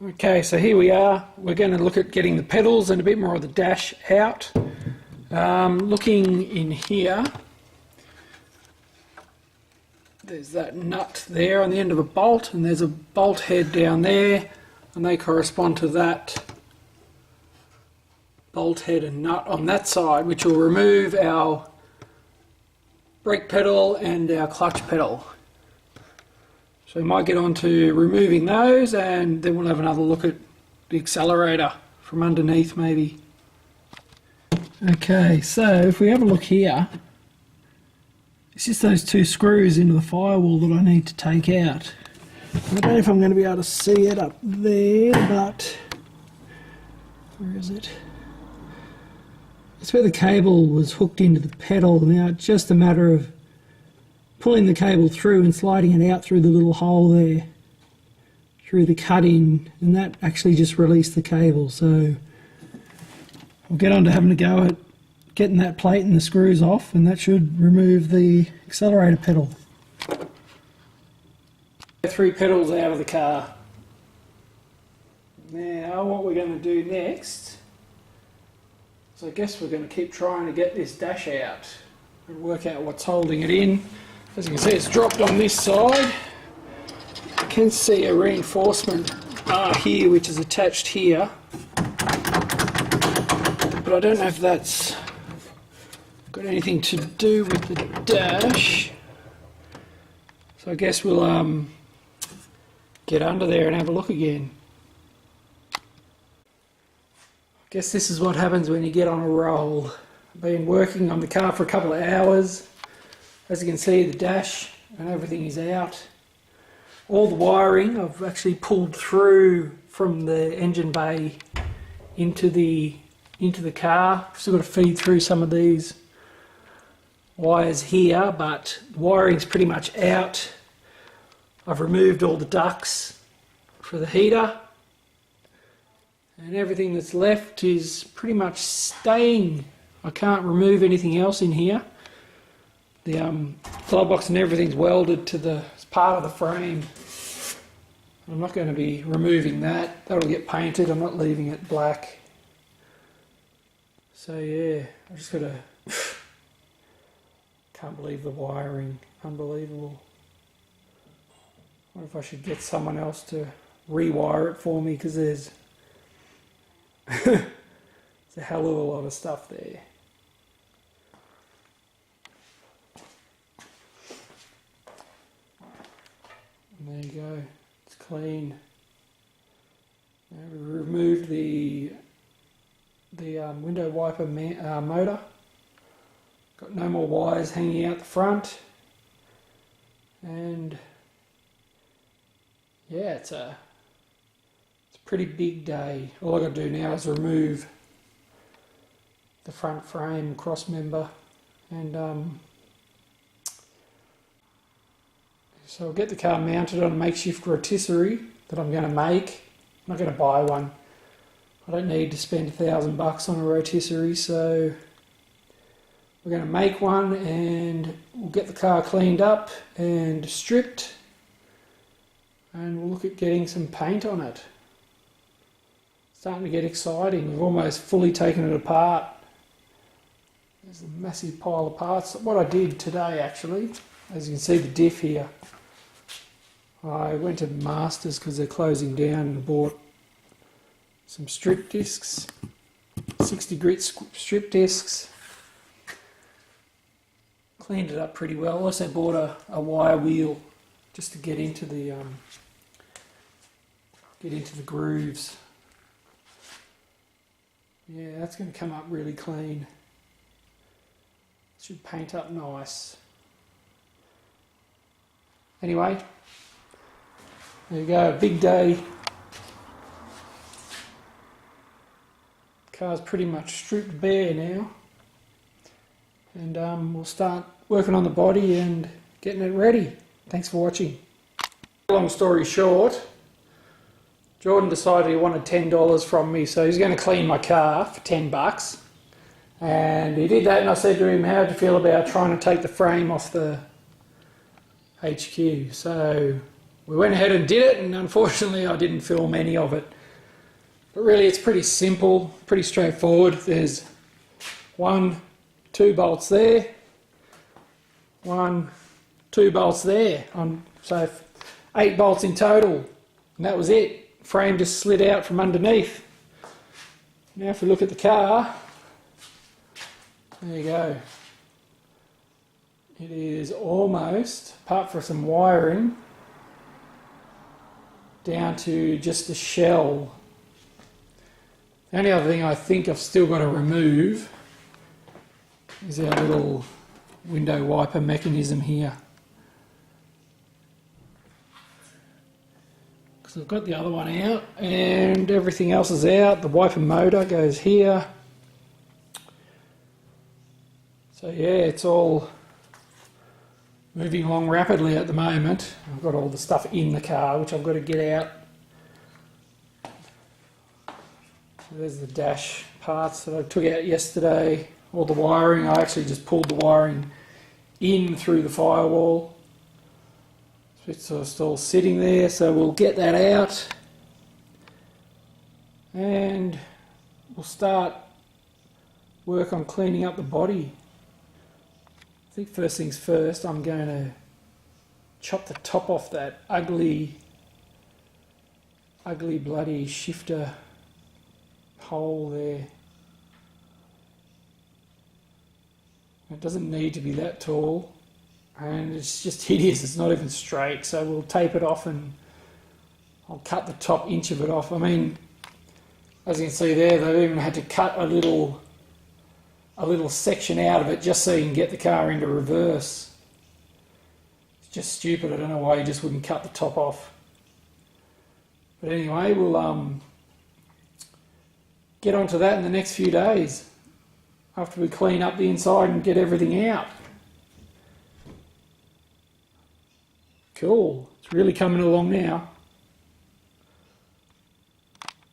Okay, so here we are. We're going to look at getting the pedals and a bit more of the dash out. Looking in here, there's that nut there on the end of a bolt, and there's a bolt head down there, and they correspond to that bolt head and nut on that side, which will remove our brake pedal and our clutch pedal. So we might get on to removing those, and then we'll have another look at the accelerator from underneath maybe. Okay, so if we have a look here, it's just those two screws into the firewall that I need to take out. I don't know if I'm going to be able to see it up there, but where is it? It's where the cable was hooked into the pedal. Now it's just a matter of pulling the cable through and sliding it out through the little hole there, through the cut-in, and that actually just released the cable. So we'll get on to having a go at getting that plate and the screws off, and that should remove the accelerator pedal. 3 pedals out of the car. Now what we're going to do next, so I guess we're going to keep trying to get this dash out and work out what's holding it in. As you can see, it's dropped on this side. You can see a reinforcement bar here which is attached here, but I don't know if that's got anything to do with the dash. So I guess we'll get under there and have a look again. I guess this is what happens when you get on a roll. I've been working on the car for a couple of hours. As you can see, the dash and everything is out. All the wiring I've actually pulled through from the engine bay into the car. Still got to feed through some of these wires here, but the wiring's pretty much out. I've removed all the ducts for the heater, and everything that's left is pretty much staying. I can't remove anything else in here. The glove box and everything's welded to the part of the frame. I'm not going to be removing that. That'll get painted. I'm not leaving it black. So yeah, I just got to... Can't believe the wiring. Unbelievable. I wonder if I should get someone else to rewire it for me, because there's a hell of a lot of stuff there. And there you go, it's clean. Now we removed the window wiper motor. Got no more wires hanging out the front, and yeah, it's a pretty big day. All I got to do now is remove the front frame cross member, and so I'll get the car mounted on a makeshift rotisserie that I'm going to make. I'm not going to buy one. I don't need to spend $1,000 on a rotisserie, so we're going to make one, and we'll get the car cleaned up and stripped, and we'll look at getting some paint on it. Starting to get exciting. We've almost fully taken it apart. There's a massive pile of parts. What I did today, actually, as you can see the diff here, I went to Masters because they're closing down, and bought some strip discs, 60 grit strip discs. Cleaned it up pretty well. Also bought a wire wheel just to get into the grooves. Yeah, that's going to come up really clean. Should paint up nice. Anyway, there you go, big day. Car's pretty much stripped bare now, and we'll start working on the body and getting it ready. Thanks for watching. Long story short, Jordan decided he wanted $10 from me, so he's going to clean my car for $10. And he did that, and I said to him, how do you feel about trying to take the frame off the HQ? So we went ahead and did it, and unfortunately I didn't film any of it. But really it's pretty simple, pretty straightforward. There's 1, 2 bolts there, 1, 2 bolts there. So 8 bolts in total, and that was it. Frame just slid out from underneath. Now if we look at the car, there you go. It is almost, apart from some wiring, down to just a shell. The only other thing I think I've still got to remove is our little window wiper mechanism here. Because I've got the other one out and everything else is out. The wiper motor goes here. So yeah, it's all moving along rapidly at the moment. I've got all the stuff in the car which I've got to get out. So there's the dash parts that I took out yesterday. All the wiring, I actually just pulled the wiring in through the firewall. So it's still sitting there, so we'll get that out and we'll start work on cleaning up the body. I think first things first, I'm going to chop the top off that ugly bloody shifter hole there. It doesn't need to be that tall, and it's just hideous. It's not even straight, so we'll tape it off and I'll cut the top inch of it off. I mean, as you can see there, they've even had to cut a little section out of it just so you can get the car into reverse. It's just stupid. I don't know why you just wouldn't cut the top off. But anyway, we'll get onto that in the next few days after we clean up the inside and get everything out. Cool. It's really coming along now.